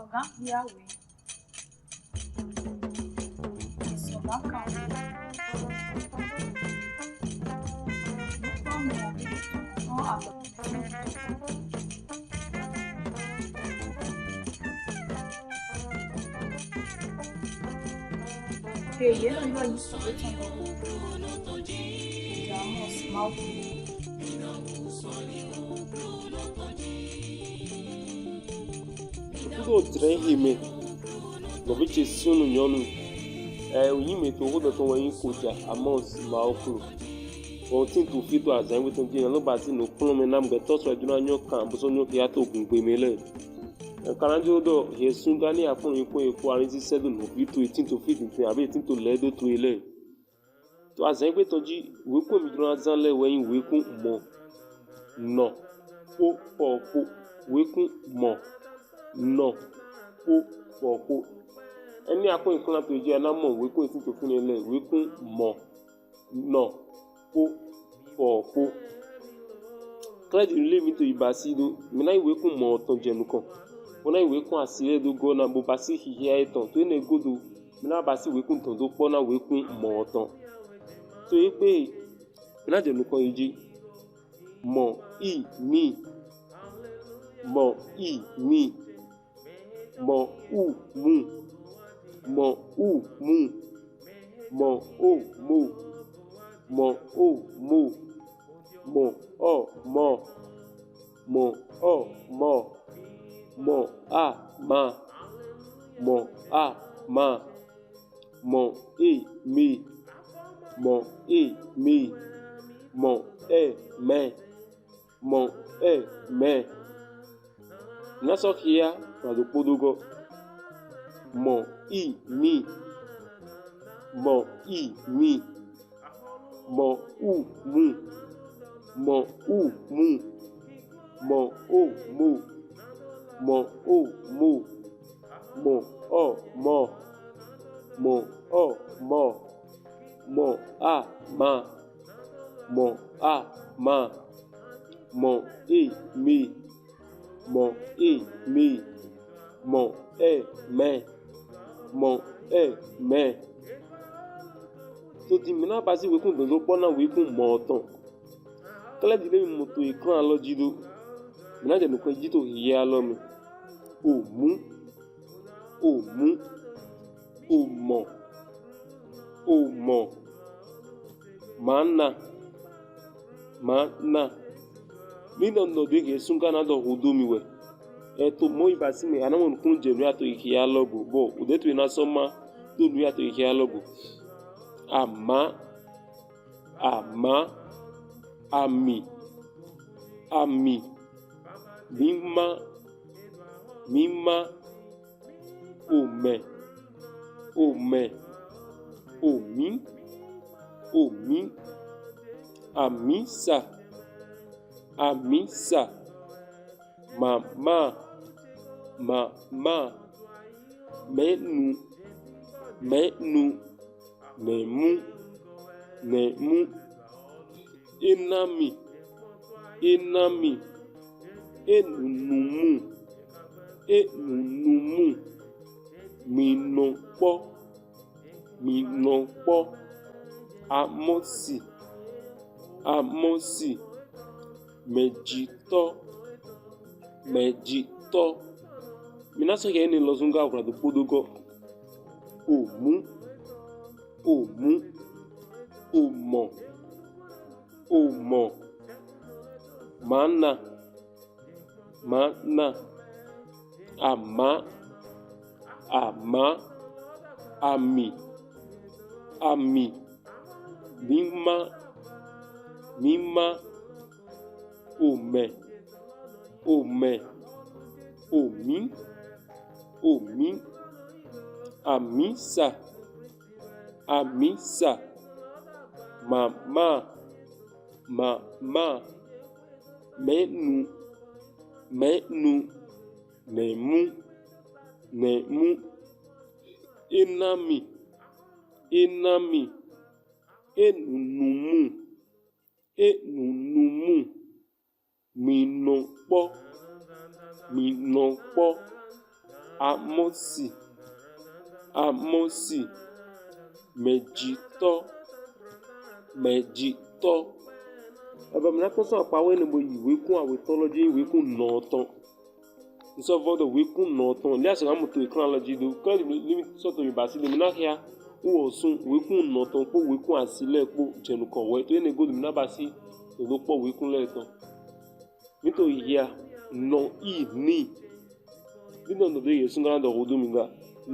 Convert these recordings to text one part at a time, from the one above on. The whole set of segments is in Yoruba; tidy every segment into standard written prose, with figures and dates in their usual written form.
Sogan Yawe. Sogan Kan. Não não Ele não vai isso, mal. Tudo trem no biche sunu nyonu oyime to hodo to wan koja amos maoklu o tin to fit to azan we to je lo ba ti no kun me nam be to so juna nyo kan bo so nyo ya to gun pe me le kanaju do ye sunga ni afun ipo epo arin ti sedu no fit to tin to fit tin abi tin to le do to ile to azan we to ji we ko mi juna azan le we we kun mo no po we kun mo no po ẹni akọ ìkànnà tó jẹ ẹnà mọ wíkún ètò tó fún ilé wíkún mọ nọ po kílẹ̀dì ilé mi tó ibà sí do mìíràn ìwékún mọ ọ̀tàn jẹnu kan wọn náà ìwékún àsìlẹ̀ tó gọ́ náà bó bá sí hìhìá ẹ̀tàn tó ní egodo mìíràn bá sí ìwékún tàn tó pọ́ náà wékún mọ ọ̀tàn tó yẹ pé mìíràn jẹnu kan yìí jí mọ ì mí mọ ì mí mọ ù mú. Mo u mu mo o mo mo o mo mo o mo mo o mo mo a ma mo a ma mo e mi mo e mi mo e me mo e me naso kia na do podogo mo i mi mo i mi mo u mu mo u mu mo o mu mo o mu mo o mo mo o mo mo a ma mo a ma mo e mi mo e mi mo e me mo e me to di mina basi wekun dodo pona wekun mo otan kele di le mo to ikan alojido mina je nkan jito iye alo mi o mu o mo mana mi don do de ke sunga na do hodo mi we eto mo ibasi mi ana mo kun je lu ato ikiya lobo bo udetu ina soma to lu ato ikiya lobo ama ami mima ome omi amisa mama menu nemu enami enunumu minokpo amosi mejito minaso ke ni lozunga kwa do podogo omu omo mana ama ami mima ome omi amisa mama menu nemu enami enunumu minokpo Amosi, Amosi, Mejito, Mejito. Ebe mina tó sọ àpáwẹ́ ni mo ìwé kún àwòtán lọ́jọ́ ìwé kún nọ̀ọ̀tán. Nsọ vọ́dọ̀ ìwé kún nọ̀ọ̀tán. Ilé àṣà àmọ̀tò ìkànnì lọ́jọ́ ìdó. Kọ́lẹ́dì mi sọ̀tọ̀ Yorùbá sí lèmi náà kíá. Wọ́n sún ìwé kún nọ̀ọ̀tán pé ìwé kún àsílẹ̀ pé jẹ̀nu kọ̀wé. Tó yẹ ní góòlù mi náà bá sí òdò pọ̀ ìwé kún lẹ́ẹ̀tàn. Nítorí ìyá nọ ìní. Nínú ọ̀dọ̀ yẹ sún gánà dọ̀rọ̀ mi gbà.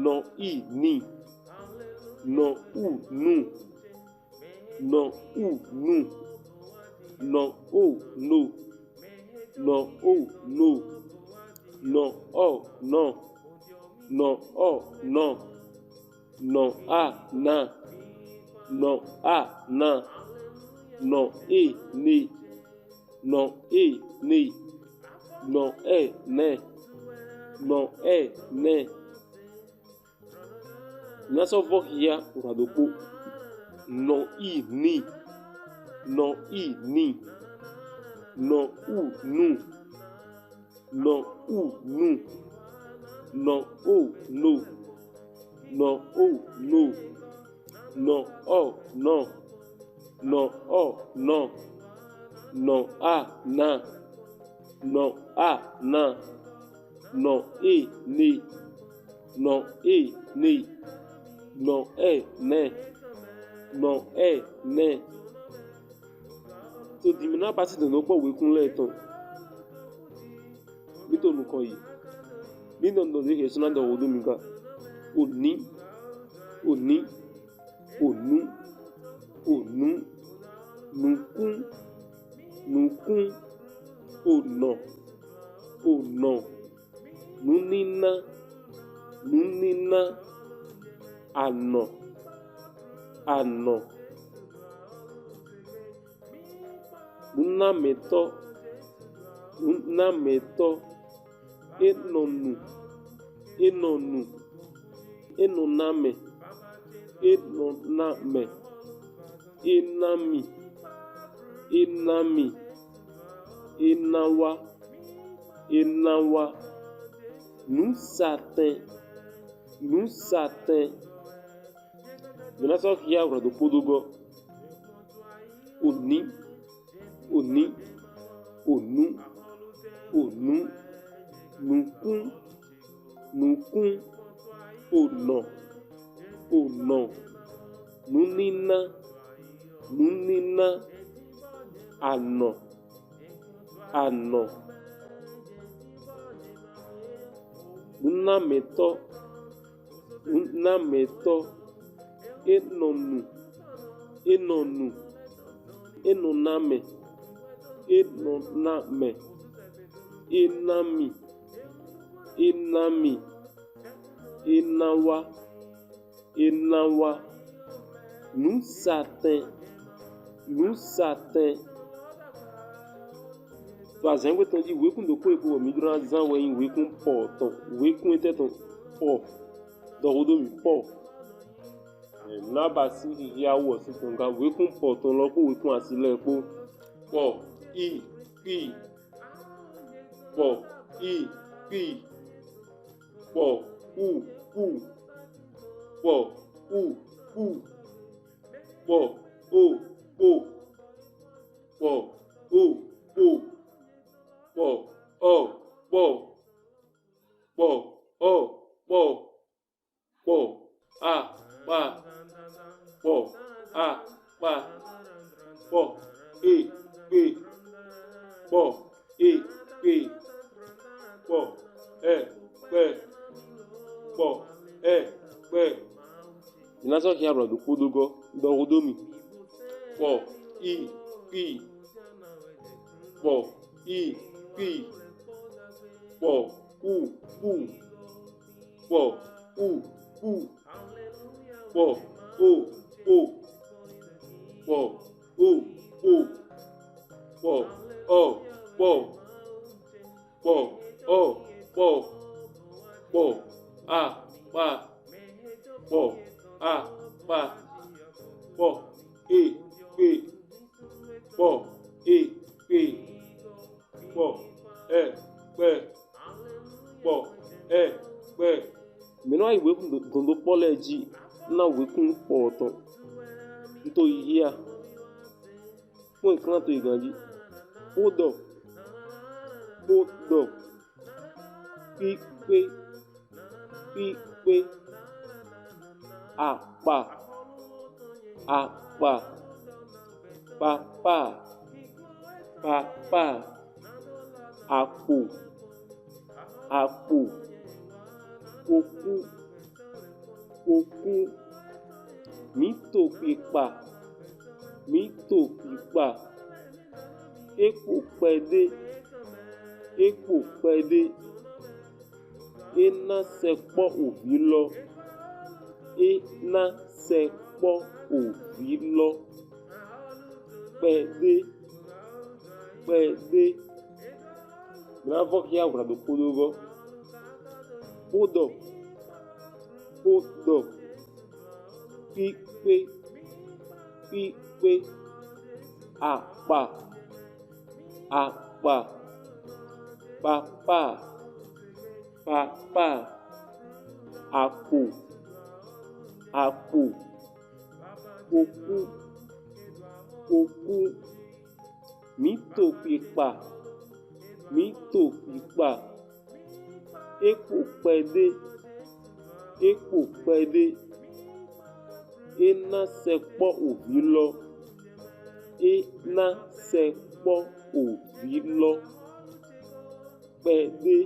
Nọ ìní. Nọ ù nù. Nọ ù nù. No, oh, no. No, oh, no. No, oh, no. No, oh, no. No, ah, na. No, ah, na. No, ni. No, ni. No, ne. No, ne. Nasa vok ya uradopo. No, ni. No, ni. No, nu. No, nu. No, no. No, no. No, no. No, no. No, na. No, na. No, ni. No, ni. No, ne. No, ne. So di mi náà bá sì dènà pọ̀ wé kún lẹ́ẹ̀tàn nítorí nǹkan yìí nínú ọ̀nà ìdíje ẹ̀sùn náà dọ̀wọ́ ọdún mi ká òní òní ònú ònú nùkún nùkún ònà ònà núníná núníná ànà ànà. Unametɔ, unametɔ, enɔnu, enɔnu, enɔname, enɔname, enami, enami, enawa, enawa, nusatɛ, nusatɛ. Mina sɔ kia wura do kpodogbɔ, oni. Òní ònú ònú nùkún nùkún ònà ònà núníná núníná ànà ànà núnámẹ́tọ́ núnámẹ́tọ́ énọ̀nù énọ̀nù énọ̀nàmẹ́. Enoname, enami, enami, enawa, enawa, nusatin, nusatin. To azãe wetan di ìwé kún doko epo mi dúró azã wẹ̀yìn ìwé kún pọ̀ tán ìwé kún etẹ́ tán pọ̀ dọ̀wọ́dọ̀ mi pọ̀. Nábà sí ìyá wọ̀ sí tán ga ìwé kún pọ̀ tán lọ́pọ̀ ìwé kún àsílẹ̀ epo pọ̀. Pi pọ̀ pi pọ̀ pọ̀ pọ̀ pọ̀ pọ̀ Inaso kia bra do kodogo do rodomi pọ̀ pi pọ̀ pi pọ̀ pọ̀ pọ̀ pọ̀ Menor I work do apology now working for to hear. Point clan to Igandi. Hold up. Pipe. Apa. Papa. Apo. Oku. Mito pipa. Epo pede. Ena sepo ovilo. Pede. Bravo que abra do pudugo. Pudo. Pipe. Apa. Papa. Apo. Oku. Mito pipa. Epo pede. Ena sepo ovilo. Pede.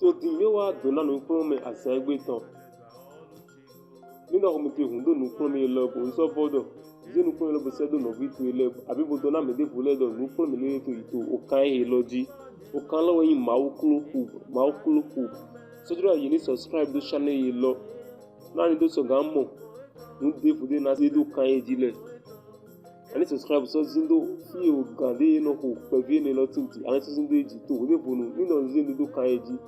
Todi mewa dona no prome asegbe tan. Nina komite hundo no prome lobo so bodo. Zenu prome lobo sedo no vitu ele abi bodo na me de voledo no prome le to ito okan he loji. Okan lo yin maukulu. So do you subscribe do channel yi lo. Na ni do so gamo. Nu de fude na se do kan e jile. Ani subscribe so zindo fi o gande no ko pevi ni lo tinti. Ani zindo eji to de bonu ni no zindo do kan eji.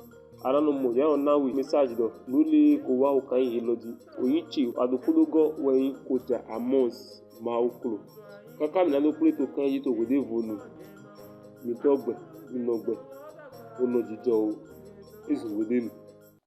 Ara no mo ya na we message do lule ko wa o kan yi loji. Oyichi adokudogo we koja amos maukulu. Kaka mi na no play to kan eji to go de bonu. Mi togbe, mi nogbe. Ono jijo o. Isu within